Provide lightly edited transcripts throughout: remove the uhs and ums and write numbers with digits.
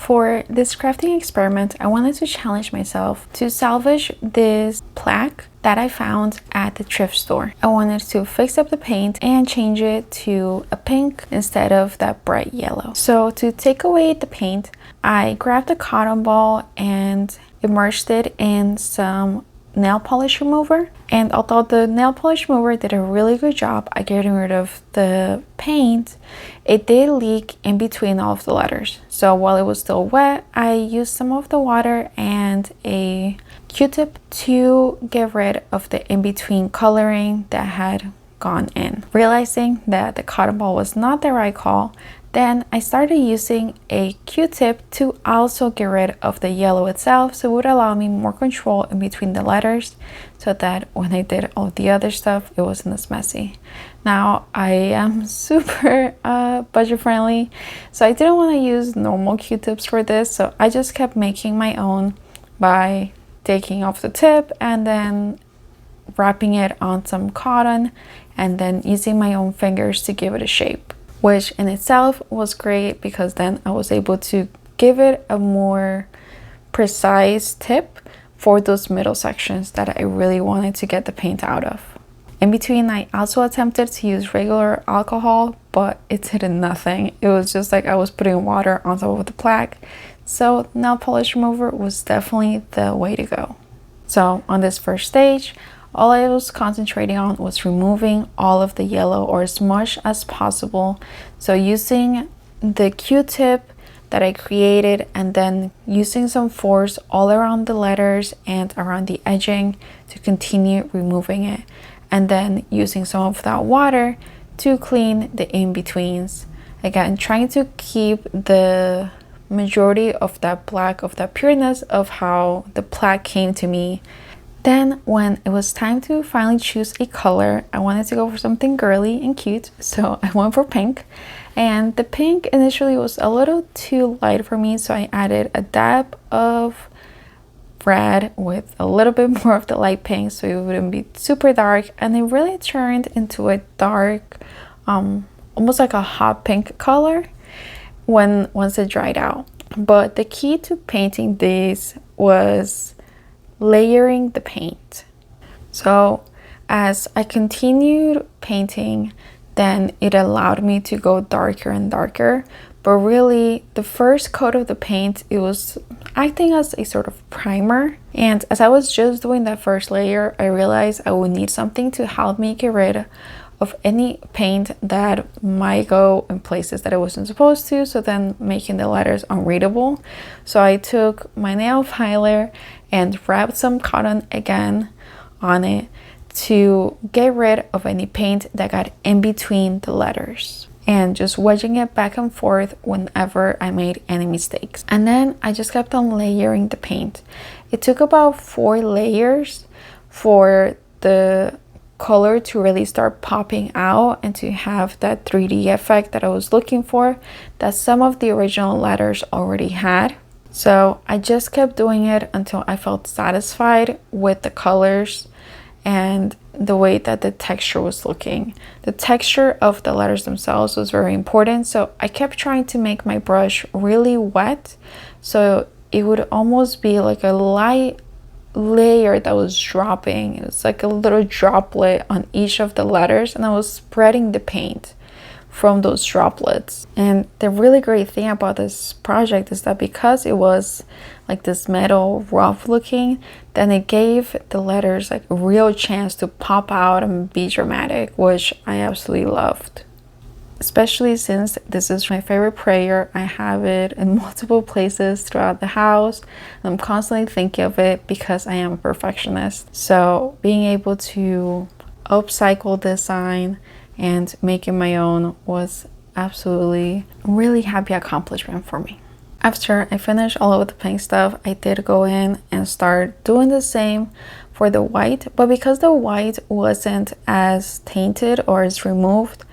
For this crafting experiment, I wanted to challenge myself to salvage this plaque that I found at the thrift store. I wanted to fix up the paint and change it to a pink instead of that bright yellow. So to take away the paint, I grabbed a cotton ball and immersed it in some nail polish remover. And although the nail polish remover did a really good job at getting rid of the paint, it did leak in between all of the letters. So while it was still wet, I used some of the water and a Q-tip to get rid of the in-between coloring that had gone in. Realizing that the cotton ball was not the right call, then I started using a Q-tip to also get rid of the yellow itself, so it would allow me more control in between the letters so that when I did all the other stuff, it wasn't as messy. Now, I am super budget friendly, so I didn't want to use normal Q-tips for this, so I just kept making my own by taking off the tip and then wrapping it on some cotton and then using my own fingers to give it a shape, which in itself was great because then I was able to give it a more precise tip for those middle sections that I really wanted to get the paint out of. In between, I also attempted to use regular alcohol, but it did nothing. It was just like I was putting water on top of the plaque. So nail polish remover was definitely the way to go. So on this first stage, all I was concentrating on was removing all of the yellow, or as much as possible. So using the Q-tip that I created and then using some force all around the letters and around the edging to continue removing it. And then using some of that water to clean the in-betweens. Again, trying to keep the majority of that black, of that pureness of how the plaque came to me. Then when it was time to finally choose a color, I wanted to go for something girly and cute, so I went for pink. And the pink initially was a little too light for me, so I added a dab of red with a little bit more of the light pink so it wouldn't be super dark, and it really turned into a dark, almost like a hot pink color once it dried out. But the key to painting these was layering the paint. So as I continued painting, then it allowed me to go darker and darker, but really the first coat of the paint, it was acting as a sort of primer. And as I was just doing that first layer, I realized I would need something to help me get rid of any paint that might go in places that it wasn't supposed to, so then making the letters unreadable. So I took my nail filer and wrapped some cotton again on it to get rid of any paint that got in between the letters, and just wedging it back and forth whenever I made any mistakes. And then I just kept on layering the paint. It took about 4 layers for the color to really start popping out and to have that 3D effect that I was looking for, that some of the original letters already had. So I just kept doing it until I felt satisfied with the colors and the way that the texture was looking. The texture of the letters themselves was very important, so I kept trying to make my brush really wet so it would almost be like a light layer that was dropping. It was like a little droplet on each of the letters, and I was spreading the paint from those droplets. And the really great thing about this project is that because it was like this metal rough looking, then it gave the letters like a real chance to pop out and be dramatic, which I absolutely loved. Especially since this is my favorite prayer. I have it in multiple places throughout the house. I'm constantly thinking of it because I am a perfectionist. So being able to upcycle this sign and make it my own was absolutely a really happy accomplishment for me. After I finished all of the pink stuff, I did go in and start doing the same for the white. But because the white wasn't as tainted or as removed,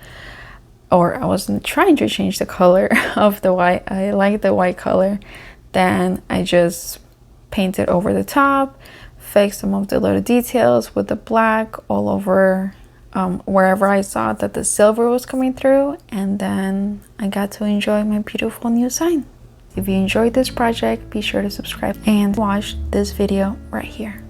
or I wasn't trying to change the color of the white, I like the white color, then I just painted over the top, fixed some of the little details with the black all over wherever I saw that the silver was coming through, and then I got to enjoy my beautiful new sign. If you enjoyed this project, be sure to subscribe and watch this video right here.